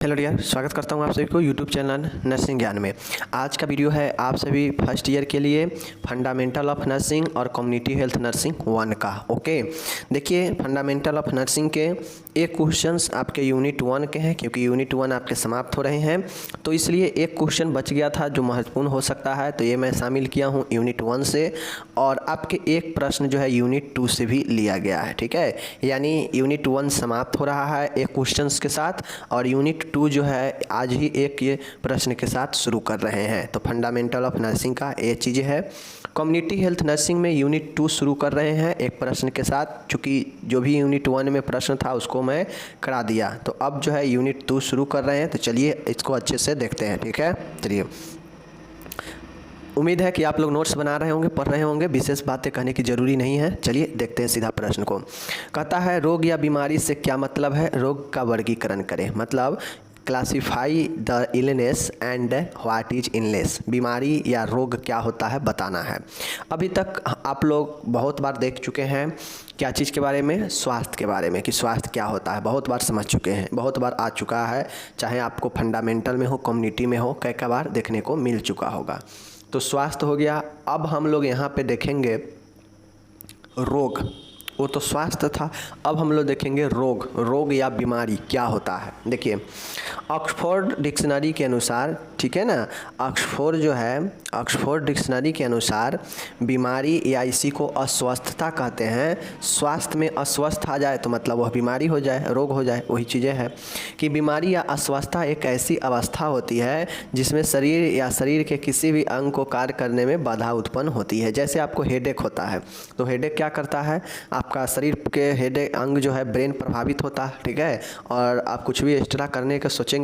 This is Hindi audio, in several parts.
हेलो डियर, स्वागत करता हूं आप सभी को यूट्यूब चैनल नर्सिंग ज्ञान में। आज का वीडियो है आप सभी फर्स्ट ईयर के लिए फंडामेंटल ऑफ नर्सिंग और कम्युनिटी हेल्थ नर्सिंग 1 का। ओके, देखिए फंडामेंटल ऑफ नर्सिंग के एक क्वेश्चंस आपके यूनिट 1 के हैं, क्योंकि यूनिट 1 आपके समाप्त हो रहे हैं, तो इसलिए एक क्वेश्चन बच गया था जो महत्वपूर्ण हो सकता है, तो ये मैं शामिल किया हूँ यूनिट 1 से। और आपके एक प्रश्न जो है यूनिट 2 से भी लिया गया है, ठीक है। यानी यूनिट 1 समाप्त हो रहा है एक क्वेश्चंस के साथ, और यूनिट 2 जो है आज ही एक ये प्रश्न के साथ शुरू कर रहे हैं। तो फंडामेंटल ऑफ नर्सिंग का ये चीज़ है। कम्युनिटी हेल्थ नर्सिंग में यूनिट 2 शुरू कर रहे हैं एक प्रश्न के साथ, चूँकि जो भी यूनिट 1 में प्रश्न था उसको मैं करा दिया, तो अब जो है यूनिट 2 शुरू कर रहे हैं। तो चलिए इसको अच्छे से देखते हैं, ठीक है। चलिए, उम्मीद है कि आप लोग नोट्स बना रहे होंगे, पढ़ रहे होंगे, विशेष बातें कहने की ज़रूरी नहीं है। चलिए देखते हैं सीधा प्रश्न को। कहता है रोग या बीमारी से क्या मतलब है, रोग का वर्गीकरण करें, मतलब classify the illness and what is illness, बीमारी या रोग क्या होता है बताना है। अभी तक आप लोग बहुत बार देख चुके हैं क्या चीज़ के बारे में, स्वास्थ्य के बारे में, कि स्वास्थ्य क्या होता है बहुत बार समझ चुके हैं, बहुत बार आ चुका है, चाहे आपको फंडामेंटल में हो, कम्युनिटी में हो, कई बार देखने को मिल चुका होगा। तो स्वास्थ्य हो गया। अब हम लोग यहाँ पे देखेंगे रोग, वो तो स्वास्थ्य था। अब हम लोग देखेंगे रोग, रोग या बीमारी क्या होता है। देखिए ऑक्सफोर्ड डिक्शनरी के अनुसार, ठीक है ना, ऑक्सफोर्ड जो है, ऑक्सफोर्ड डिक्शनरी के अनुसार बीमारी या इसी को अस्वस्थता कहते हैं। स्वास्थ्य में अस्वस्थ आ जाए तो मतलब वह बीमारी हो जाए, रोग हो जाए, वही चीज़ें हैं कि बीमारी या अस्वस्थता एक ऐसी अवस्था होती है जिसमें शरीर या शरीर के किसी भी अंग को कार्य करने में बाधा उत्पन्न होती है। जैसे आपको हेडेक होता है, तो हेडेक क्या करता है, आपका शरीर के हेडेक अंग जो है ब्रेन प्रभावित होता है, ठीक है। और आप कुछ भी एक्स्ट्रा करने का सोचेंगे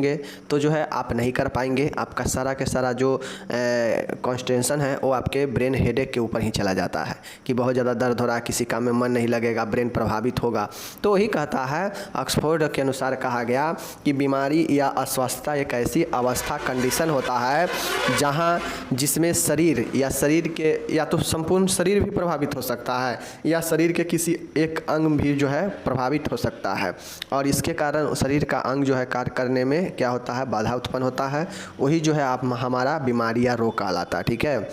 तो जो है आप नहीं कर पाएंगे, आपका सारा के सारा जो कॉन्सेंट्रेशन है वो आपके ब्रेन हेडेक के ऊपर ही चला जाता है कि बहुत ज़्यादा दर्द हो रहा है, किसी काम में मन नहीं लगेगा, ब्रेन प्रभावित होगा। तो वही कहता है, ऑक्सफोर्ड के अनुसार कहा गया कि बीमारी या अस्वस्थता एक ऐसी अवस्था, कंडीशन होता है जहाँ जिसमें शरीर या शरीर के, या तो संपूर्ण शरीर भी प्रभावित हो सकता है या शरीर के किसी एक अंग भी जो है प्रभावित हो सकता है, और इसके कारण शरीर का अंग जो है कार्य करने में क्या होता है, बाधा उत्पन्न होता है। वही जो है आप हमारा बीमारी या रोग कहलाता है, ठीक है।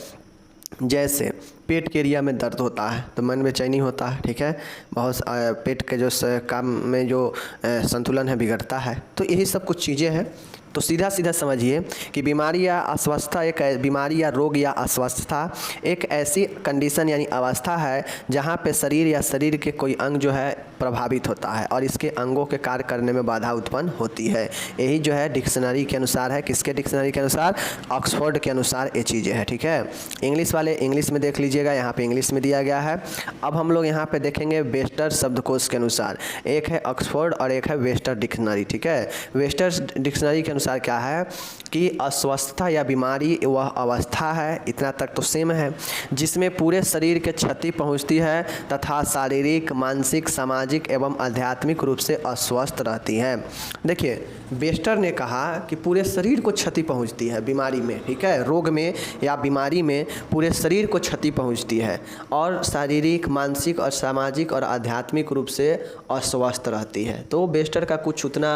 जैसे पेट के एरिया में दर्द होता है तो मन बेचैनी होता है, ठीक है, बहुत पेट के जो काम में जो संतुलन है बिगड़ता है। तो यही सब कुछ चीज़ें हैं। तो सीधा सीधा समझिए कि बीमारी या अस्वस्थता एक बीमारी या रोग या अस्वस्थता एक ऐसी कंडीशन यानी अवस्था है जहाँ पे शरीर या शरीर के कोई अंग जो है प्रभावित होता है और इसके अंगों के कार्य करने में बाधा उत्पन्न होती है। यही जो है डिक्शनरी के अनुसार है, किसके डिक्शनरी के अनुसार, ऑक्सफोर्ड के अनुसार ये चीज़ें हैं, ठीक है। इंग्लिश वाले इंग्लिश में देख लीजिएगा, यहाँ पे इंग्लिश में दिया गया है। अब हम लोग यहाँ पे देखेंगे वेस्टर शब्दकोश के अनुसार, एक है ऑक्सफोर्ड और एक है वेस्टर डिक्शनरी, ठीक है। वेस्टर डिक्शनरी के अनुसार क्या है कि अस्वस्थता या बीमारी वह अवस्था है, इतना तक तो सेम है, जिसमें पूरे शरीर के क्षति पहुंचती है तथा शारीरिक, मानसिक, सामाजिक एवं आध्यात्मिक रूप से अस्वस्थ रहती है। देखिए वेस्टर ने कहा कि पूरे शरीर को क्षति पहुंचती है बीमारी में, ठीक है, रोग में या बीमारी में पूरे शरीर को क्षति पहुंचती है और शारीरिक, मानसिक और सामाजिक और आध्यात्मिक रूप से अस्वस्थ रहती है। तो वेस्टर का कुछ उतना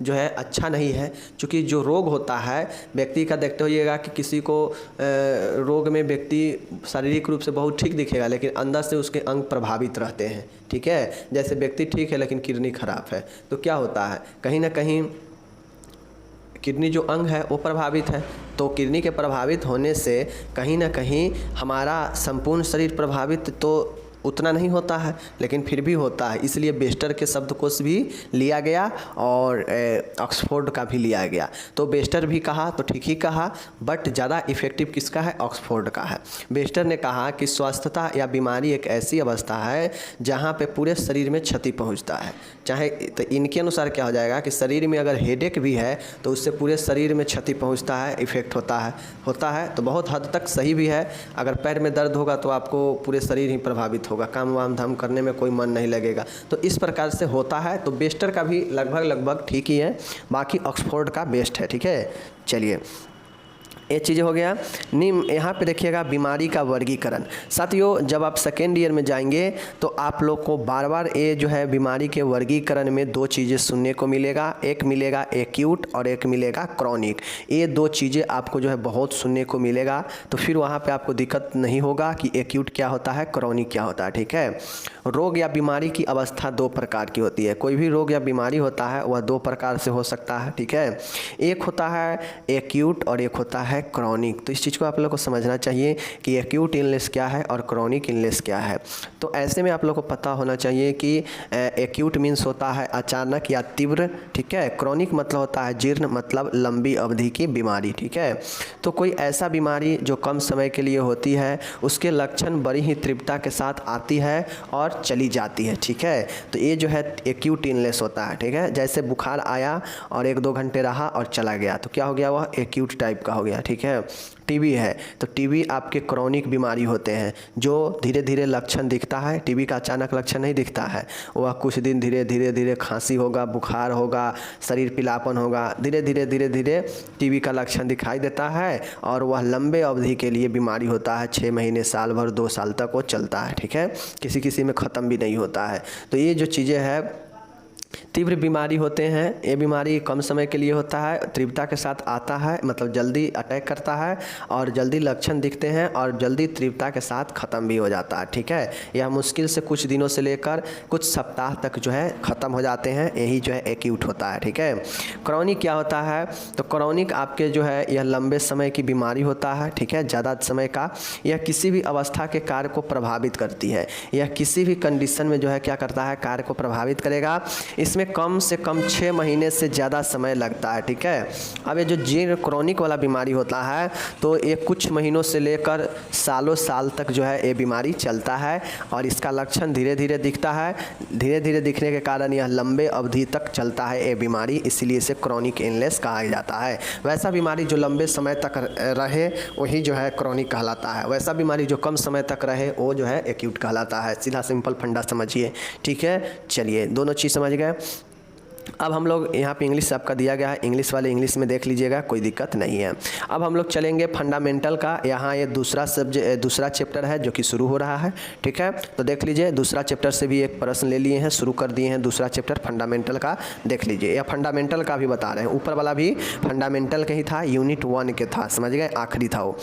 जो है अच्छा नहीं है, क्योंकि जो रोग होता है व्यक्ति का देखते होइएगा कि किसी को रोग में व्यक्ति शारीरिक रूप से बहुत ठीक दिखेगा लेकिन अंदर से उसके अंग प्रभावित रहते हैं, ठीक है। जैसे व्यक्ति ठीक है लेकिन किडनी खराब है तो क्या होता है, कहीं ना कहीं किडनी जो अंग है वो प्रभावित है, तो किडनी के प्रभावित होने से कहीं ना कहीं हमारा संपूर्ण शरीर प्रभावित तो उतना नहीं होता है लेकिन फिर भी होता है। इसलिए वेस्टर के शब्दकोश भी लिया गया और ऑक्सफोर्ड का भी लिया गया। तो वेस्टर भी कहा तो ठीक ही कहा, बट ज़्यादा इफेक्टिव किसका है, ऑक्सफोर्ड का है। वेस्टर ने कहा कि स्वस्थता या बीमारी एक ऐसी अवस्था है जहाँ पे पूरे शरीर में क्षति पहुँचता है। चाहे तो इनके अनुसार क्या हो जाएगा कि शरीर में अगर हेडेक भी है तो उससे पूरे शरीर में क्षति पहुँचता है, इफेक्ट होता है तो बहुत हद तक सही भी है। अगर पैर में दर्द होगा तो आपको पूरे शरीर ही प्रभावित होगा, काम वाम धाम करने में कोई मन नहीं लगेगा। तो इस प्रकार से होता है। तो वेस्टर का भी लगभग ठीक ही है, बाकी ऑक्सफोर्ड का बेस्ट है, ठीक है। चलिए ये चीज़ हो गया। यहाँ पे देखिएगा बीमारी का वर्गीकरण। साथियों जब आप सेकेंड ईयर में जाएंगे तो आप लोग को बार बार ये जो है बीमारी के वर्गीकरण में दो चीज़ें सुनने को मिलेगा, एक मिलेगा एक्यूट और एक मिलेगा क्रॉनिक। ये दो चीज़ें आपको जो है बहुत सुनने को मिलेगा, तो फिर वहाँ पे आपको दिक्कत नहीं होगा कि एक्यूट क्या होता है, क्रॉनिक क्या होता है। ठीक है, रोग या बीमारी की अवस्था दो प्रकार की होती है। कोई भी रोग या बीमारी होता है वह दो प्रकार से हो सकता है। ठीक है, एक होता है एक्यूट और एक होता है क्रॉनिक। तो इस चीज़ को आप लोग को समझना चाहिए कि एक्यूट इलनेस क्या है और क्रॉनिक इलनेस क्या है। तो ऐसे में आप लोग को पता होना चाहिए कि एक्यूट मीन्स होता है अचानक या तीव्र। ठीक है, क्रॉनिक मतलब होता है जीर्ण, मतलब लंबी अवधि की बीमारी। ठीक है, तो कोई ऐसा बीमारी जो कम समय के लिए होती है, उसके लक्षण बड़ी ही तीव्रता के साथ आती है और चली जाती है। ठीक है, तो ये जो है एक्यूट इलनेस होता है। ठीक है, जैसे बुखार आया और 1-2 घंटे रहा और चला गया, तो क्या हो गया, वह एक्यूट टाइप का हो गया। ठीक है, टीबी है तो टीबी आपके क्रॉनिक बीमारी होते हैं, जो धीरे धीरे लक्षण दिखता है। टीबी का अचानक लक्षण नहीं दिखता है, वह कुछ दिन धीरे धीरे खांसी होगा, बुखार होगा, शरीर पीलापन होगा, धीरे धीरे टीबी का लक्षण दिखाई देता है और वह लंबे अवधि के लिए बीमारी होता है। 6 महीने, साल भर, 2 साल तक वो चलता है। ठीक है, किसी किसी में ख़त्म भी नहीं होता है। तो ये जो चीज़ें हैं तीव्र बीमारी होते हैं, ये बीमारी कम समय के लिए होता है, तीव्रता के साथ आता है, मतलब जल्दी अटैक करता है और जल्दी लक्षण दिखते हैं और जल्दी तीव्रता के साथ ख़त्म भी हो जाता है। ठीक है, यह मुश्किल से कुछ दिनों से लेकर कुछ सप्ताह तक जो है ख़त्म हो जाते हैं, यही जो है एक्यूट होता है। ठीक है, क्रॉनिक क्या होता है, तो क्रॉनिक आपके जो है यह लंबे समय की बीमारी होता है। ठीक है, ज़्यादा समय का, यह किसी भी अवस्था के कार्य को प्रभावित करती है, यह किसी भी कंडीशन में जो है क्या करता है, कार्य को प्रभावित करेगा। इसमें कम से कम 6 महीने से ज़्यादा समय लगता है। ठीक है, अब ये जो जीर्ण क्रॉनिक वाला बीमारी होता है तो ये कुछ महीनों से लेकर सालों साल तक जो है ये बीमारी चलता है और इसका लक्षण धीरे धीरे दिखता है। धीरे धीरे दिखने के कारण यह लंबे अवधि तक चलता है ये बीमारी, इसलिए इसे क्रॉनिक इलनेस कहा जाता है। वैसा बीमारी जो लंबे समय तक रहे वही जो है क्रॉनिक कहलाता है, वैसा बीमारी जो कम समय तक रहे वो जो है एक्यूट कहलाता है। सीधा सिंपल फंडा समझिए। ठीक है, चलिए दोनों चीज़ समझ गए। अब हम लोग यहाँ पे इंग्लिश आपका दिया गया है, इंग्लिश वाले इंग्लिश में देख लीजिएगा, कोई दिक्कत नहीं है। अब हम लोग चलेंगे फंडामेंटल का। यहाँ ये दूसरा चैप्टर है जो कि शुरू हो रहा है। ठीक है, तो देख लीजिए दूसरा चैप्टर से भी एक प्रश्न ले लिए हैं, शुरू कर दिए हैं दूसरा चैप्टर फंडामेंटल का। देख लीजिए, यह फंडामेंटल का भी बता रहे हैं, ऊपर वाला भी फंडामेंटल का ही था, यूनिट 1 के था, समझ गए, आखिरी था वो।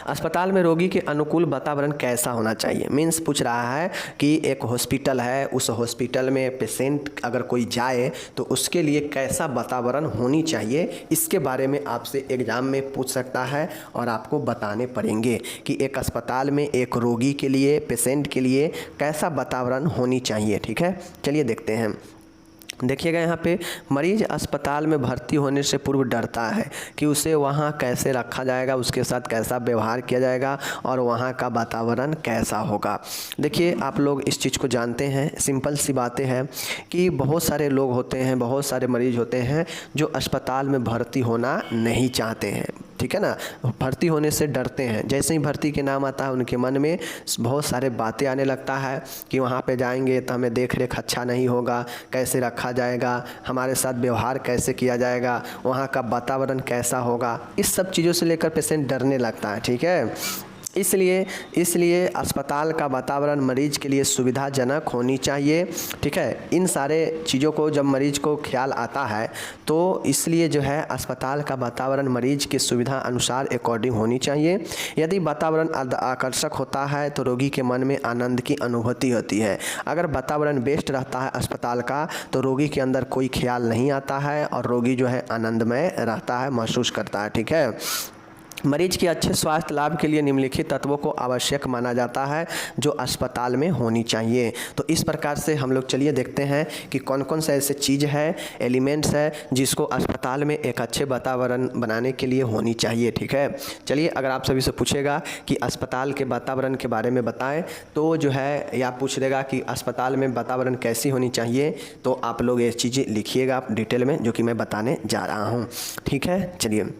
अस्पताल में रोगी के अनुकूल वातावरण कैसा होना चाहिए, मीन्स पूछ रहा है कि एक हॉस्पिटल है, उस हॉस्पिटल में पेशेंट अगर कोई जाए तो उसके लिए कैसा वातावरण होनी चाहिए, इसके बारे में आपसे एग्ज़ाम में पूछ सकता है और आपको बताने पड़ेंगे कि एक अस्पताल में एक रोगी के लिए, पेशेंट के लिए कैसा वातावरण होनी चाहिए। ठीक है, चलिए देखते हैं। देखिएगा यहाँ पे, मरीज अस्पताल में भर्ती होने से पूर्व डरता है कि उसे वहाँ कैसे रखा जाएगा, उसके साथ कैसा व्यवहार किया जाएगा और वहाँ का वातावरण कैसा होगा। देखिए आप लोग इस चीज़ को जानते हैं, सिंपल सी बातें हैं कि बहुत सारे लोग होते हैं, बहुत सारे मरीज होते हैं जो अस्पताल में भर्ती होना नहीं चाहते हैं। ठीक है ना, भर्ती होने से डरते हैं। जैसे ही भर्ती के नाम आता है उनके मन में बहुत सारे बातें आने लगता है कि वहाँ पे जाएंगे तो हमें देख रेख अच्छा नहीं होगा, कैसे रखा जाएगा, हमारे साथ व्यवहार कैसे किया जाएगा, वहाँ का वातावरण कैसा होगा, इस सब चीज़ों से लेकर पेशेंट डरने लगता है। ठीक है, इसलिए अस्पताल का वातावरण मरीज के लिए सुविधाजनक होनी चाहिए। ठीक है, इन सारे चीज़ों को जब मरीज को ख्याल आता है तो इसलिए जो है अस्पताल का वातावरण मरीज की सुविधा अनुसार अकॉर्डिंग होनी चाहिए। यदि वातावरण आकर्षक होता है तो रोगी के मन में आनंद की अनुभूति होती है। अगर वातावरण बेस्ट रहता है अस्पताल का तो रोगी के अंदर कोई ख्याल नहीं आता है और रोगी जो है आनंदमय रहता है, महसूस करता है। ठीक है, मरीज के अच्छे स्वास्थ्य लाभ के लिए निम्नलिखित तत्वों को आवश्यक माना जाता है जो अस्पताल में होनी चाहिए। तो इस प्रकार से हम लोग चलिए देखते हैं कि कौन कौन से ऐसे चीज़ है, एलिमेंट्स है जिसको अस्पताल में एक अच्छे वातावरण बनाने के लिए होनी चाहिए। ठीक है, चलिए अगर आप सभी से पूछेगा कि अस्पताल के वातावरण के बारे में बताएं तो जो है या पूछ देगा कि अस्पताल में वातावरण कैसी होनी चाहिए, तो आप लोग ये चीज़ें लिखिएगा डिटेल में जो कि मैं बताने जा रहा हूँ। ठीक है, चलिए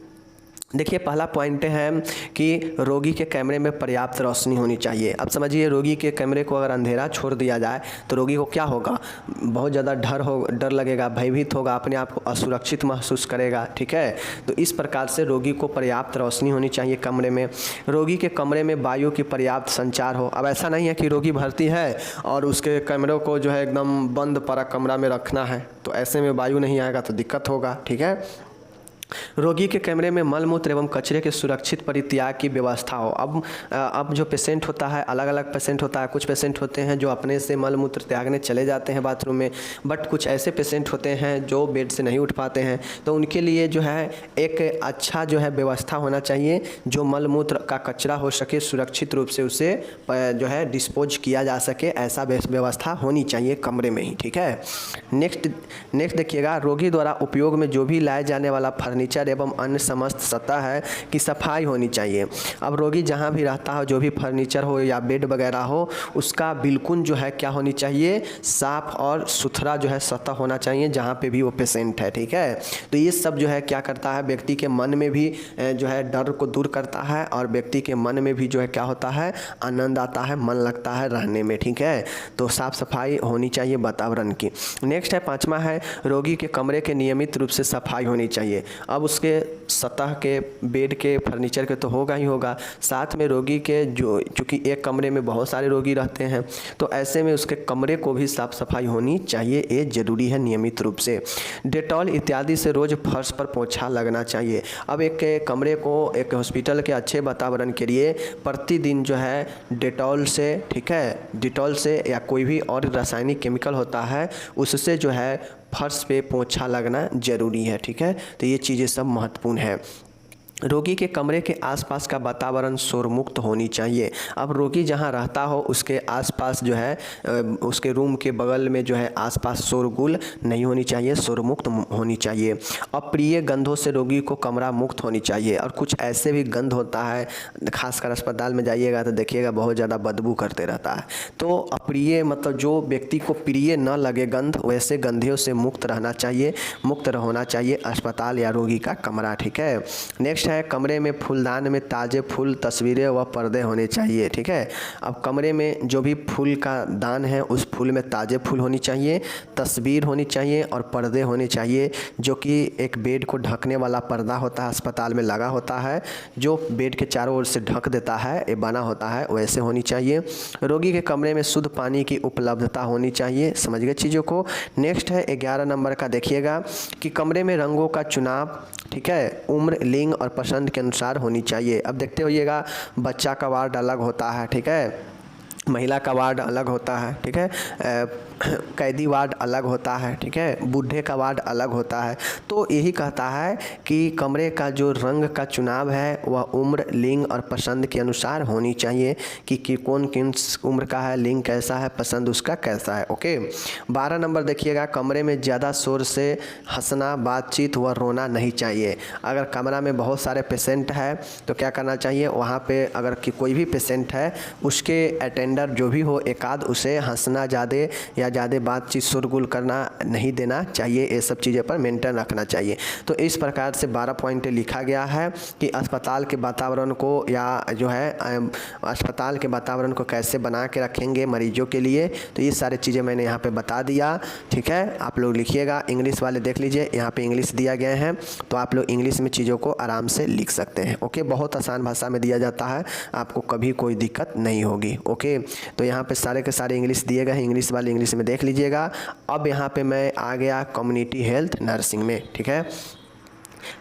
देखिए पहला पॉइंट है कि रोगी के कमरे में पर्याप्त रोशनी होनी चाहिए। अब समझिए रोगी के कमरे को अगर अंधेरा छोड़ दिया जाए तो रोगी को क्या होगा, बहुत ज़्यादा डर लगेगा, भयभीत होगा, अपने आप को असुरक्षित महसूस करेगा। ठीक है, तो इस प्रकार से रोगी को पर्याप्त रोशनी होनी चाहिए कमरे में। रोगी के कमरे में वायु की पर्याप्त संचार हो। अब ऐसा नहीं है कि रोगी भर्ती है और उसके कमरों को जो है एकदम बंद पड़ा कमरा में रखना है, तो ऐसे में वायु नहीं आएगा तो दिक्कत होगा। ठीक है, रोगी के कमरे में मल मूत्र एवं कचरे के सुरक्षित परित्याग की व्यवस्था हो। अब जो पेशेंट होता है, अलग अलग पेशेंट होता है। कुछ पेशेंट होते हैं जो अपने से मल मूत्र त्यागने चले जाते हैं बाथरूम में, बट कुछ ऐसे पेशेंट होते हैं जो बेड से नहीं उठ पाते हैं, तो उनके लिए जो है एक अच्छा जो है व्यवस्था होना चाहिए, जो मल मूत्र का कचरा हो सके सुरक्षित रूप से उसे जो है डिस्पोज किया जा सके, ऐसा व्यवस्था होनी चाहिए कमरे में ही। ठीक है, नेक्स्ट देखिएगा, रोगी द्वारा उपयोग में जो भी लाए जाने वाला फर्नीचर एवं अन्य समस्त सतह है की सफाई होनी चाहिए। अब रोगी जहाँ भी रहता हो, जो भी फर्नीचर हो या बेड वगैरह हो, उसका बिल्कुल जो है क्या होनी चाहिए, साफ और सुथरा जो है सतह होना चाहिए जहाँ पे भी वो पेशेंट है। ठीक है, तो ये सब जो है क्या करता है, व्यक्ति के मन में भी जो है डर को दूर करता है और व्यक्ति के मन में भी जो है क्या होता है, आनंद आता है, मन लगता है रहने में। ठीक है, तो साफ सफाई होनी चाहिए वातावरण की। नेक्स्ट है पांचवा है, रोगी के कमरे के नियमित रूप से सफाई होनी चाहिए। अब उसके सतह के, बेड के, फर्नीचर के तो होगा ही होगा, साथ में रोगी के जो चूँकि एक कमरे में बहुत सारे रोगी रहते हैं, तो ऐसे में उसके कमरे को भी साफ सफाई होनी चाहिए, ये ज़रूरी है नियमित रूप से। डेटॉल इत्यादि से रोज़ फर्श पर पोछा लगना चाहिए। अब एक कमरे को, एक हॉस्पिटल के अच्छे वातावरण के लिए प्रतिदिन जो है डेटॉल से, ठीक है, डेटॉल से या कोई भी और रासायनिक केमिकल होता है उससे जो है फर्श पे पोछा लगना ज़रूरी है। ठीक है, तो ये चीज़ें सब महत्वपूर्ण है। रोगी के कमरे के आसपास का वातावरण शोर मुक्त होनी चाहिए। अब रोगी जहां रहता हो उसके आसपास जो है, उसके रूम के बगल में जो है आसपास शोरगुल नहीं होनी चाहिए, शोर मुक्त होनी चाहिए। अप्रिय गंधों से रोगी को कमरा मुक्त होनी चाहिए। और कुछ ऐसे भी गंध होता है, खासकर अस्पताल में जाइएगा तो देखिएगा बहुत ज़्यादा बदबू करते रहता है, तो अप्रिय मतलब जो व्यक्ति को प्रिय न लगे गंध, वैसे गंधियों से मुक्त रहना चाहिए, मुक्त होना चाहिए अस्पताल या रोगी का कमरा। ठीक है, नेक्स्ट है, कमरे में फूलदान में ताज़े फूल, तस्वीरें व पर्दे होने चाहिए। ठीक है, अब कमरे में जो भी फूल का दान है उस फूल में ताज़े फूल होनी चाहिए, तस्वीर होनी चाहिए और पर्दे होने चाहिए, जो कि एक बेड को ढकने वाला पर्दा होता है, अस्पताल में लगा होता है, जो बेड के चारों ओर से ढक देता है, ये बना होता है, वैसे होनी चाहिए। रोगी के कमरे में शुद्ध पानी की उपलब्धता होनी चाहिए। समझ गए चीज़ों को। नेक्स्ट है 11 नंबर का, देखिएगा कि कमरे में रंगों का चुनाव, ठीक है, उम्र, लिंग और पसंद के अनुसार होनी चाहिए। अब देखते होइएगा, बच्चा का वार्ड अलग होता है, ठीक है, महिला का वार्ड अलग होता है, ठीक है, कैदी वार्ड अलग होता है, ठीक है, बूढ़े का वार्ड अलग होता है। तो यही कहता है कि कमरे का जो रंग का चुनाव है वह उम्र, लिंग और पसंद के अनुसार होनी चाहिए कि कौन किस उम्र का है, लिंग कैसा है, पसंद उसका कैसा है। ओके, 12 नंबर देखिएगा, कमरे में ज़्यादा शोर से हंसना, बातचीत व रोना नहीं चाहिए। अगर कमरा में बहुत सारे पेशेंट है तो क्या करना चाहिए, वहाँ पे अगर कि कोई भी पेशेंट है उसके अटेंडेंट जो भी हो, एक आध उसे हंसना ज़्यादा या ज़्यादा बातचीत शोरगुल करना नहीं देना चाहिए, ये सब चीज़ें पर मेंटेन रखना चाहिए। तो इस प्रकार से 12 पॉइंट लिखा गया है कि अस्पताल के वातावरण को या जो है अस्पताल के वातावरण को कैसे बना के रखेंगे मरीजों के लिए। तो ये सारी चीज़ें मैंने यहाँ पे बता दिया। ठीक है, आप लोग लिखिएगा, इंग्लिश वाले देख लीजिए, यहाँ पे इंग्लिश दिया गया है, तो आप लोग इंग्लिश में चीज़ों को आराम से लिख सकते हैं। ओके, बहुत आसान भाषा में दिया जाता है, आपको कभी कोई दिक्कत नहीं होगी। ओके, तो यहाँ पे सारे के सारे इंग्लिश दिए गए हैं, इंग्लिश वाले इंग्लिश में देख लीजिएगा। अब यहाँ पे मैं आ गया कम्युनिटी हेल्थ नर्सिंग में। ठीक है,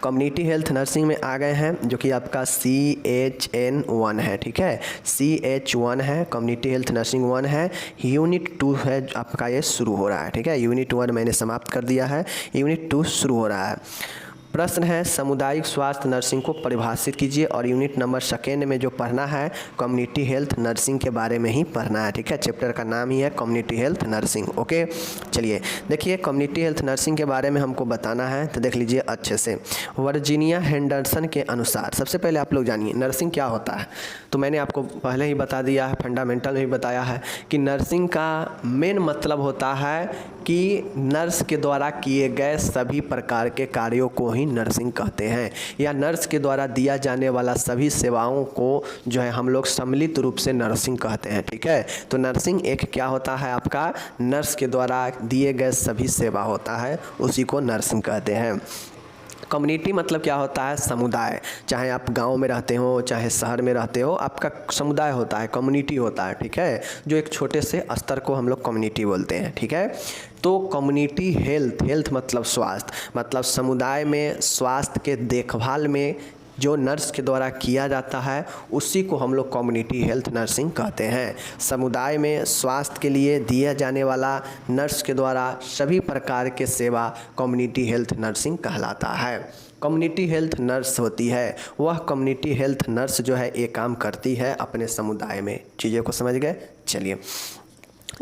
कम्युनिटी हेल्थ नर्सिंग में आ गए हैं, जो कि आपका CHN1 है। ठीक है, CH1 है, कम्युनिटी हेल्थ नर्सिंग 1 है। यूनिट 2 है आपका, ये शुरू हो रहा है। ठीक है, यूनिट 1 मैंने समाप्त कर दिया है, यूनिट 2 शुरू हो रहा है। प्रश्न है, सामुदायिक स्वास्थ्य नर्सिंग को परिभाषित कीजिए। और यूनिट नंबर 2 में जो पढ़ना है कम्युनिटी हेल्थ नर्सिंग के बारे में ही पढ़ना है। ठीक है, चैप्टर का नाम ही है कम्युनिटी हेल्थ नर्सिंग। ओके, चलिए देखिए, कम्युनिटी हेल्थ नर्सिंग के बारे में हमको बताना है, तो देख लीजिए अच्छे से। वर्जीनिया हेंडरसन के अनुसार, सबसे पहले आप लोग जानिए नर्सिंग क्या होता है। तो मैंने आपको पहले ही बता दिया है, फंडामेंटल में भी बताया है कि नर्सिंग का मेन मतलब होता है कि नर्स के द्वारा किए गए सभी प्रकार के कार्यों को ही नर्सिंग कहते हैं, या नर्स के द्वारा दिया जाने वाला सभी सेवाओं को जो है हम लोग सम्मिलित रूप से नर्सिंग कहते हैं। ठीक है, तो नर्सिंग एक क्या होता है आपका, नर्स के द्वारा दिए गए सभी सेवा होता है, उसी को नर्सिंग कहते हैं। कम्युनिटी मतलब क्या होता है, समुदाय। चाहे आप गांव में रहते हो चाहे शहर में रहते हो, आपका समुदाय होता है, कम्युनिटी होता है। ठीक है, जो एक छोटे से स्तर को हम लोग कम्युनिटी बोलते हैं। ठीक है, तो कम्युनिटी हेल्थ मतलब स्वास्थ्य, मतलब समुदाय में स्वास्थ्य के देखभाल में जो नर्स के द्वारा किया जाता है उसी को हम लोग कम्युनिटी हेल्थ नर्सिंग कहते हैं। समुदाय में स्वास्थ्य के लिए दिया जाने वाला नर्स के द्वारा सभी प्रकार के सेवा कम्युनिटी हेल्थ नर्सिंग कहलाता है। कम्युनिटी हेल्थ नर्स होती है, वह कम्युनिटी हेल्थ नर्स जो है ये काम करती है अपने समुदाय में। चीज़ों को समझ गए? चलिए,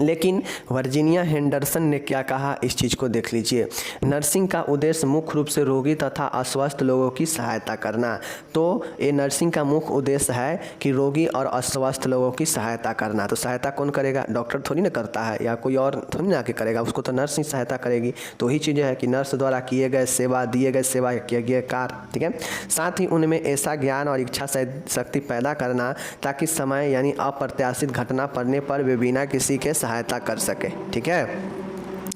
लेकिन वर्जीनिया हेंडरसन ने क्या कहा, इस चीज़ को देख लीजिए। नर्सिंग का उद्देश्य मुख्य रूप से रोगी तथा अस्वस्थ लोगों की सहायता करना। तो ये नर्सिंग का मुख्य उद्देश्य है कि रोगी और अस्वस्थ लोगों की सहायता करना। तो सहायता कौन करेगा? डॉक्टर थोड़ी ना करता है, या कोई और थोड़ी ना आके करेगा, उसको तो नर्स ही सहायता करेगी। तो वही चीज़ें है कि नर्स द्वारा किए गए सेवा, दिए गए सेवा, किए गए कार्य। ठीक है, साथ ही उनमें ऐसा ज्ञान और इच्छा शक्ति पैदा करना ताकि समय यानी अप्रत्याशित घटना पड़ने पर वे बिना किसी के सहायता कर सके। ठीक है,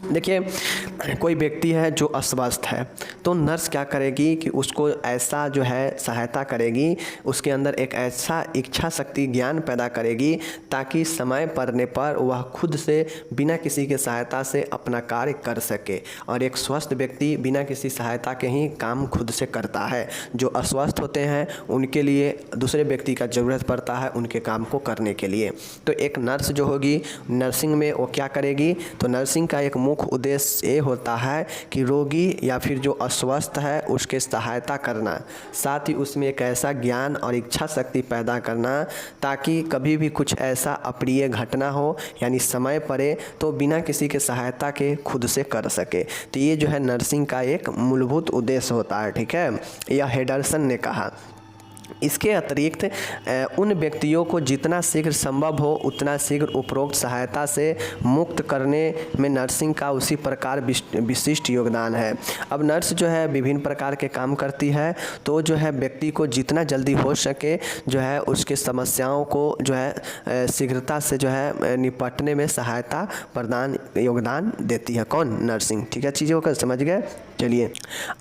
देखिए कोई व्यक्ति है जो अस्वस्थ है, तो नर्स क्या करेगी कि उसको ऐसा जो है सहायता करेगी, उसके अंदर एक ऐसा इच्छा शक्ति ज्ञान पैदा करेगी ताकि समय पड़ने पर वह खुद से बिना किसी के सहायता से अपना कार्य कर सके। और एक स्वस्थ व्यक्ति बिना किसी सहायता के ही काम खुद से करता है। जो अस्वस्थ होते हैं उनके लिए दूसरे व्यक्ति का ज़रूरत पड़ता है उनके काम को करने के लिए। तो एक नर्स जो होगी नर्सिंग में वो क्या करेगी, तो नर्सिंग का एक मुख्य उद्देश्य ये होता है कि रोगी या फिर जो अस्वस्थ है उसके सहायता करना, साथ ही उसमें एक ऐसा ज्ञान और इच्छा शक्ति पैदा करना ताकि कभी भी कुछ ऐसा अप्रिय घटना हो यानी समय पड़े तो बिना किसी के सहायता के खुद से कर सके। तो ये जो है नर्सिंग का एक मूलभूत उद्देश्य होता है। ठीक है, यह हेडरसन ने कहा। इसके अतिरिक्त उन व्यक्तियों को जितना शीघ्र संभव हो उतना शीघ्र उपरोक्त सहायता से मुक्त करने में नर्सिंग का उसी प्रकार विशिष्ट योगदान है। अब नर्स जो है विभिन्न प्रकार के काम करती है, तो जो है व्यक्ति को जितना जल्दी हो सके जो है उसके समस्याओं को जो है शीघ्रता से जो है निपटने में सहायता प्रदान योगदान देती है। कौन? नर्सिंग। ठीक है, चीज़ों को समझ गए? चलिए,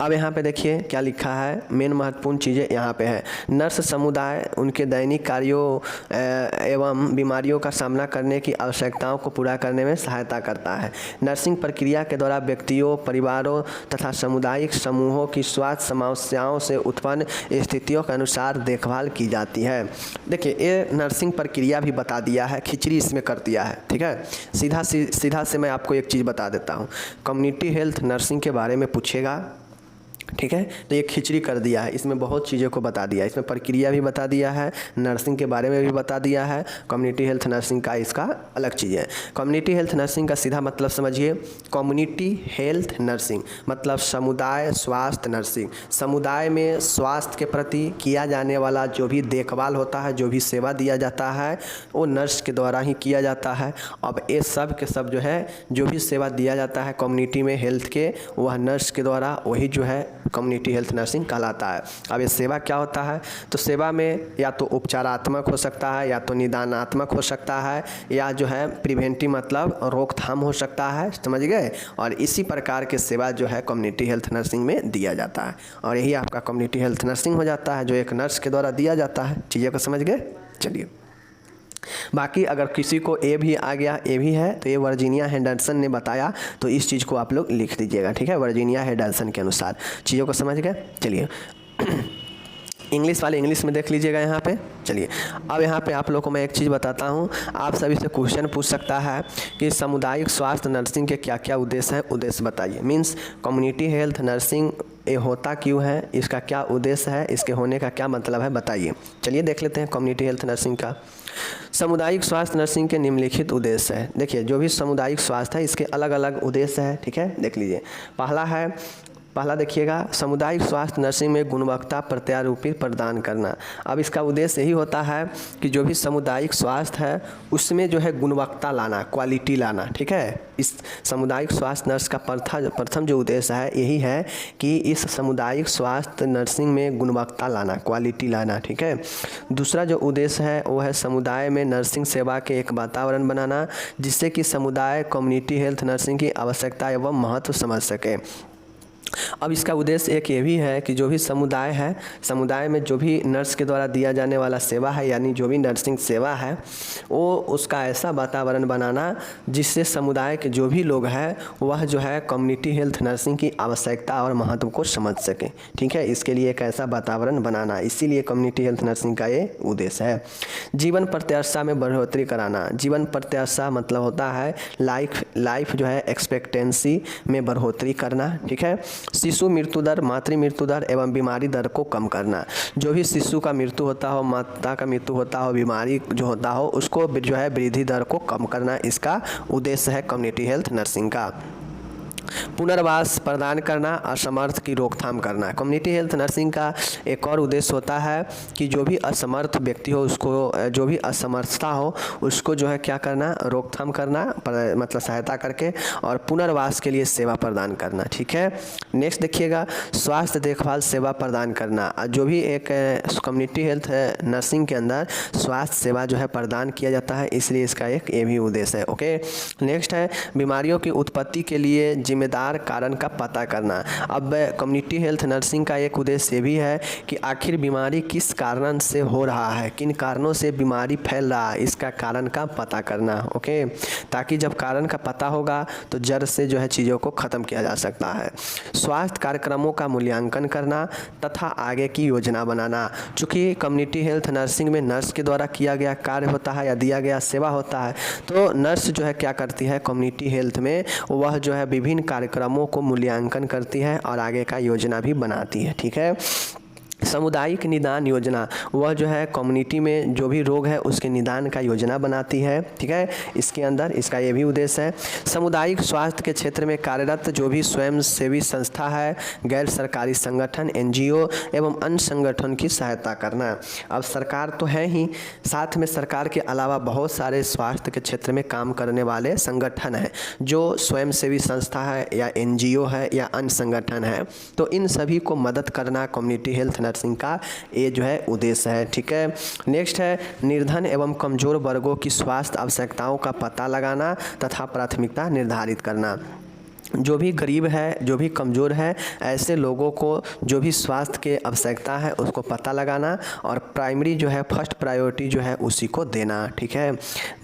अब यहाँ पे देखिए क्या लिखा है, मेन महत्वपूर्ण चीज़ें यहाँ पे है। नर्स समुदाय उनके दैनिक कार्यों एवं बीमारियों का सामना करने की आवश्यकताओं को पूरा करने में सहायता करता है। नर्सिंग प्रक्रिया के द्वारा व्यक्तियों, परिवारों तथा सामुदायिक समूहों की स्वास्थ्य समस्याओं से उत्पन्न स्थितियों के अनुसार देखभाल की जाती है। देखिए ये नर्सिंग प्रक्रिया भी बता दिया है, खिचड़ी इसमें कर दिया है। ठीक है, सीधा से मैं आपको एक चीज़ बता देता हूँ। कम्युनिटी हेल्थ नर्सिंग के बारे में पूछेगा, ठीक है, तो ये खिचड़ी कर दिया है, इसमें बहुत चीज़ों को बता दिया है। इसमें प्रक्रिया भी बता दिया है, नर्सिंग के बारे में भी बता दिया है। कम्युनिटी हेल्थ नर्सिंग का इसका अलग चीज़ है। कम्युनिटी हेल्थ नर्सिंग का सीधा मतलब समझिए, कम्युनिटी हेल्थ नर्सिंग मतलब समुदाय स्वास्थ्य नर्सिंग। समुदाय में स्वास्थ्य के प्रति किया जाने वाला जो भी देखभाल होता है, जो भी सेवा दिया जाता है वो नर्स के द्वारा ही किया जाता है। अब ये सब के सब जो है जो भी सेवा दिया जाता है कम्युनिटी में हेल्थ के, वह नर्स के द्वारा वही जो है कम्युनिटी हेल्थ नर्सिंग कहलाता है। अब ये सेवा क्या होता है, तो सेवा में या तो उपचारात्मक हो सकता है, या तो निदानात्मक हो सकता है, या जो है प्रिवेंटिव मतलब रोकथाम हो सकता है। समझ गए? और इसी प्रकार के सेवा जो है कम्युनिटी हेल्थ नर्सिंग में दिया जाता है, और यही आपका कम्युनिटी हेल्थ नर्सिंग हो जाता है जो एक नर्स के द्वारा दिया जाता है। चीज़ों को समझ गए? चलिए, बाकी अगर किसी को ए भी आ गया, ए भी है, तो ये वर्जीनिया हेंडरसन ने बताया, तो इस चीज़ को आप लोग लिख दीजिएगा। ठीक है, वर्जीनिया हेंडरसन के अनुसार। चीज़ों को समझ गए? चलिए, इंग्लिश वाले इंग्लिश में देख लीजिएगा यहाँ पे। चलिए, अब यहाँ पे आप लोगों को मैं एक चीज़ बताता हूँ। आप सभी से क्वेश्चन पूछ सकता है कि सामुदायिक स्वास्थ्य नर्सिंग के क्या क्या उद्देश्य हैं, उद्देश्य बताइए। मीन्स कम्युनिटी हेल्थ नर्सिंग ये होता क्यों है, इसका क्या उद्देश्य है, इसके होने का क्या मतलब है, बताइए। चलिए देख लेते हैं कम्युनिटी हेल्थ नर्सिंग का। सामुदायिक स्वास्थ्य नर्सिंग के निम्नलिखित उद्देश्य है। देखिए जो भी सामुदायिक स्वास्थ्य है इसके अलग अलग उद्देश्य है। ठीक है, देख लीजिए। पहला है पहला देखिएगा, सामुदायिक स्वास्थ्य नर्सिंग में गुणवत्ता प्रत्यारोपी प्रदान करना। अब इसका उद्देश्य यही होता है कि जो भी सामुदायिक स्वास्थ्य है उसमें जो है गुणवत्ता लाना, क्वालिटी लाना। ठीक है, इस सामुदायिक स्वास्थ्य नर्स का प्रथम जो उद्देश्य है यही है कि इस सामुदायिक स्वास्थ्य नर्सिंग में गुणवत्ता लाना, क्वालिटी लाना। ठीक है, दूसरा जो उद्देश्य है वो है समुदाय में नर्सिंग सेवा के एक वातावरण बनाना जिससे कि समुदाय कम्युनिटी हेल्थ नर्सिंग की आवश्यकता एवं महत्व समझ सके। अब इसका उद्देश्य एक ये भी है कि जो भी समुदाय है, समुदाय में जो भी नर्स के द्वारा दिया जाने वाला सेवा है, यानी जो भी नर्सिंग सेवा है वो उसका ऐसा वातावरण बनाना जिससे समुदाय के जो भी लोग हैं वह जो है कम्युनिटी हेल्थ नर्सिंग की आवश्यकता और महत्व को समझ सकें। ठीक है, इसके लिए एक ऐसा वातावरण बनाना, इसीलिए कम्युनिटी हेल्थ नर्सिंग का ये उद्देश्य है। जीवन प्रत्याशा में बढ़ोतरी कराना। जीवन प्रत्याशा मतलब होता है लाइफ जो है एक्सपेक्टेंसी में बढ़ोतरी करना। ठीक है, शिशु मृत्यु दर, मातृ मृत्यु दर एवं बीमारी दर को कम करना। जो भी शिशु का मृत्यु होता हो, माता का मृत्यु होता हो, बीमारी जो होता हो उसको जो है वृद्धि दर को कम करना, इसका उद्देश्य है कम्युनिटी हेल्थ नर्सिंग का। पुनर्वास प्रदान करना, असमर्थ की रोकथाम करना। कम्युनिटी हेल्थ नर्सिंग का एक और उद्देश्य होता है कि जो भी असमर्थ व्यक्ति हो उसको, जो भी असमर्थता हो उसको जो है क्या करना, रोकथाम करना, मतलब सहायता करके, और पुनर्वास के लिए सेवा प्रदान करना। ठीक है, नेक्स्ट देखिएगा, स्वास्थ्य देखभाल सेवा प्रदान करना। जो भी एक कम्युनिटी हेल्थ नर्सिंग के अंदर स्वास्थ्य सेवा जो है प्रदान किया जाता है, इसलिए इसका एक ये भी उद्देश्य है। ओके, नेक्स्ट है बीमारियों की उत्पत्ति के लिए जिम्मेदार कारण का पता करना। अब कम्युनिटी हेल्थ नर्सिंग का एक उद्देश्य ये भी है कि आखिर बीमारी किस कारण से हो रहा है, किन कारणों से बीमारी फैल रहा है, इसका कारण का पता करना। ओके, ताकि जब कारण का पता होगा तो जड़ से जो है चीज़ों को ख़त्म किया जा सकता है। स्वास्थ्य कार्यक्रमों का मूल्यांकन करना तथा आगे की योजना बनाना। चूँकि कम्युनिटी हेल्थ नर्सिंग में नर्स के द्वारा किया गया कार्य होता है या दिया गया सेवा होता है, तो नर्स जो है क्या करती है कम्युनिटी हेल्थ में, वह जो है विभिन्न कार्यक्रमों को मूल्यांकन करती है और आगे का योजना भी बनाती है। ठीक है, सामुदायिक निदान योजना, वह जो है कम्युनिटी में जो भी रोग है उसके निदान का योजना बनाती है। ठीक है, इसके अंदर इसका ये भी उद्देश्य है। सामुदायिक स्वास्थ्य के क्षेत्र में कार्यरत जो भी स्वयंसेवी संस्था है, गैर सरकारी संगठन, NGO एवं अन्य संगठन की सहायता करना। अब सरकार तो है ही, साथ में सरकार के अलावा बहुत सारे स्वास्थ्य के क्षेत्र में काम करने वाले संगठन हैं जो स्वयंसेवी संस्था है या NGO है या अन्य संगठन है, तो इन सभी को मदद करना कम्युनिटी हेल्थ नर्सिंग का ये जो है उद्देश्य है। ठीक है, नेक्स्ट है निर्धन एवं कमजोर वर्गों की स्वास्थ्य आवश्यकताओं का पता लगाना तथा प्राथमिकता निर्धारित करना। जो भी गरीब है, जो भी कमज़ोर है, ऐसे लोगों को जो भी स्वास्थ्य के आवश्यकता है उसको पता लगाना और प्राइमरी जो है फर्स्ट प्रायोरिटी जो है उसी को देना। ठीक है,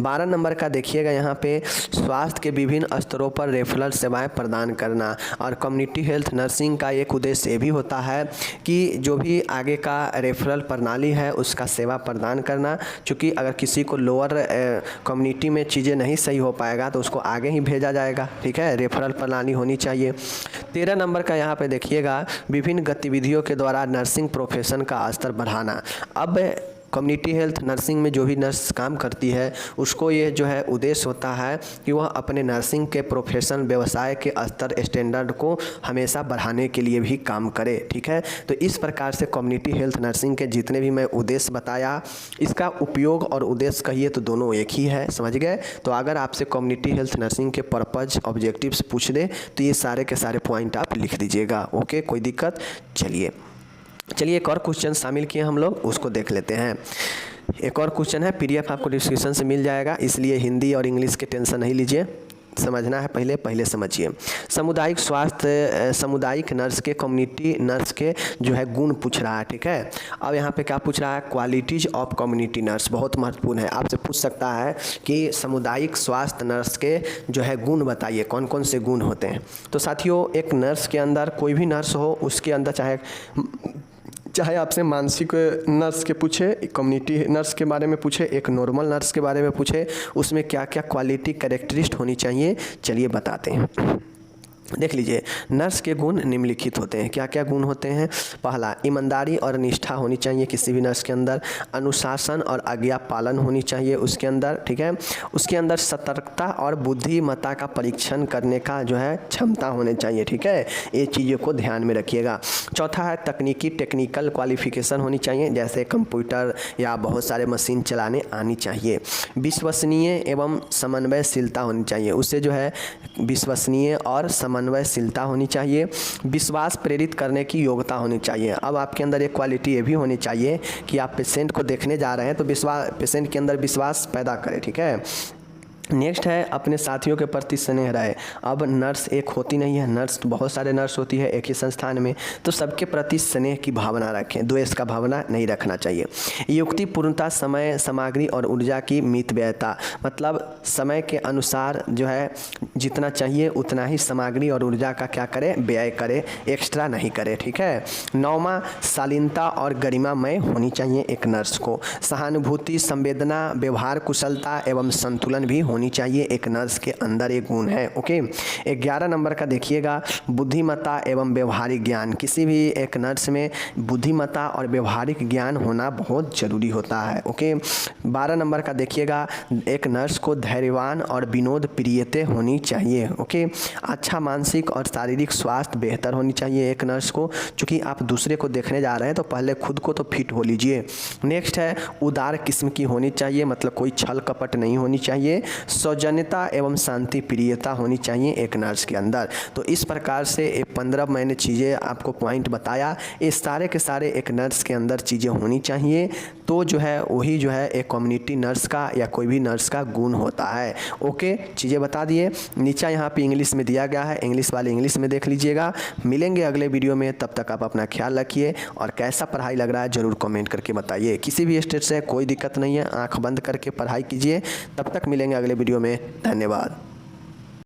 12 नंबर का देखिएगा यहाँ पे, स्वास्थ्य के विभिन्न स्तरों पर रेफरल सेवाएं प्रदान करना। और कम्युनिटी हेल्थ नर्सिंग का एक उद्देश्य ये भी होता है कि जो भी आगे का रेफरल प्रणाली है उसका सेवा प्रदान करना, क्योंकि अगर किसी को लोअर कम्युनिटी में चीज़ें नहीं सही हो पाएगा तो उसको आगे ही भेजा जाएगा। ठीक है, रेफरल प्रणाली होनी चाहिए। 13 नंबर का यहाँ पे देखिएगा, विभिन्न गतिविधियों के द्वारा नर्सिंग प्रोफेशन का स्तर बढ़ाना। अब कम्युनिटी हेल्थ नर्सिंग में जो भी नर्स काम करती है उसको ये जो है उद्देश्य होता है कि वह अपने नर्सिंग के प्रोफेशन, व्यवसाय के स्तर, स्टैंडर्ड को हमेशा बढ़ाने के लिए भी काम करे। ठीक है, तो इस प्रकार से कम्युनिटी हेल्थ नर्सिंग के जितने भी मैं उद्देश्य बताया, इसका उपयोग और उद्देश्य कहिए तो दोनों एक ही है, समझ गए। तो अगर आपसे कम्युनिटी हेल्थ नर्सिंग के पर्पज़, ऑब्जेक्टिव्स पूछ दे तो ये सारे के सारे पॉइंट आप लिख दीजिएगा। ओके, कोई दिक्कत? चलिए एक और क्वेश्चन शामिल किए हम लोग, उसको देख लेते हैं। एक और क्वेश्चन है, PDF आपको डिस्क्रिप्शन से मिल जाएगा, इसलिए हिंदी और इंग्लिश के टेंशन नहीं लीजिए, समझना है पहले समझिए। सामुदायिक स्वास्थ्य, सामुदायिक नर्स के, कम्युनिटी नर्स के जो है गुण पूछ रहा है। ठीक है, अब यहाँ पे क्या पूछ रहा है, क्वालिटीज ऑफ कम्युनिटी नर्स, बहुत महत्वपूर्ण है। आपसे पूछ सकता है कि सामुदायिक स्वास्थ्य नर्स के जो है गुण बताइए, कौन कौन से गुण होते हैं। तो साथियों, एक नर्स के अंदर, कोई भी नर्स हो उसके अंदर, चाहे आपसे मानसिक नर्स के पूछे, कम्युनिटी नर्स के बारे में पूछे, एक नॉर्मल नर्स के बारे में पूछे, उसमें क्या क्या क्वालिटी कैरेक्टरिस्ट होनी चाहिए, चलिए बताते हैं। देख लीजिए, नर्स के गुण निम्नलिखित होते हैं। क्या क्या गुण होते हैं? पहला, ईमानदारी और निष्ठा होनी चाहिए किसी भी नर्स के अंदर। अनुशासन और आज्ञा पालन होनी चाहिए उसके अंदर, ठीक है। उसके अंदर सतर्कता और बुद्धिमत्ता का परीक्षण करने का जो है क्षमता होनी चाहिए, ठीक है। ये चीज़ों को ध्यान में रखिएगा। चौथा है तकनीकी टेक्निकल क्वालिफिकेशन होनी चाहिए, जैसे कंप्यूटर या बहुत सारे मशीन चलाने आनी चाहिए। विश्वसनीय एवं समन्वयशीलता होनी चाहिए, उससे जो है विश्वसनीय और समन्वयशीलता होनी चाहिए। विश्वास प्रेरित करने की योग्यता होनी चाहिए। अब आपके अंदर एक क्वालिटी ये भी होनी चाहिए कि आप पेशेंट को देखने जा रहे हैं तो पेशेंट के अंदर विश्वास पैदा करें, ठीक है। नेक्स्ट है अपने साथियों के प्रति स्नेह रहे। अब नर्स एक होती नहीं है, नर्स बहुत सारे नर्स होती है एक ही संस्थान में, तो सबके प्रति स्नेह की भावना रखें, द्वेष का भावना नहीं रखना चाहिए। युक्तिपूर्णता, समय, सामग्री और ऊर्जा की मितव्ययता, मतलब समय के अनुसार जो है जितना चाहिए उतना ही सामग्री और ऊर्जा का क्या करें, व्यय करें, एक्स्ट्रा नहीं करें, ठीक है। नौवां, शालीनता और गरिमामय होनी चाहिए एक नर्स को। सहानुभूति, संवेदना, व्यवहार कुशलता एवं संतुलन भी होनी चाहिए एक नर्स के अंदर, एक गुण है, ओके। 11 नंबर का देखिएगा, बुद्धिमत्ता एवं व्यवहारिक ज्ञान। किसी भी एक नर्स में बुद्धिमत्ता और व्यवहारिक ज्ञान होना बहुत ज़रूरी होता है, ओके। 12 नंबर का देखिएगा, एक नर्स को धैर्यवान और विनोद प्रियते होनी चाहिए, ओके। अच्छा मानसिक और शारीरिक स्वास्थ्य बेहतर होनी चाहिए एक नर्स को, क्योंकि आप दूसरे को देखने जा रहे हैं तो पहले खुद को तो फिट हो लीजिए। नेक्स्ट है उदार किस्म की होनी चाहिए, मतलब कोई छल कपट नहीं होनी चाहिए। सौजन्यता एवं शांति प्रियता होनी चाहिए एक नर्स के अंदर। तो इस प्रकार से ये 15 मैंने चीज़ें आपको पॉइंट बताया, ये सारे के सारे एक नर्स के अंदर चीज़ें होनी चाहिए, तो जो है वही जो है एक कम्युनिटी नर्स का या कोई भी नर्स का गुण होता है, ओके। चीज़ें बता दिए। नीचे यहाँ पे इंग्लिश में दिया गया है, इंग्लिश वाले इंग्लिश में देख लीजिएगा। मिलेंगे अगले वीडियो में, तब तक आप अपना ख्याल रखिए और कैसा पढ़ाई लग रहा है ज़रूर कमेंट करके बताइए। किसी भी स्टेट से कोई दिक्कत नहीं है, आँख बंद करके पढ़ाई कीजिए। तब तक मिलेंगे अगले वीडियो में, धन्यवाद।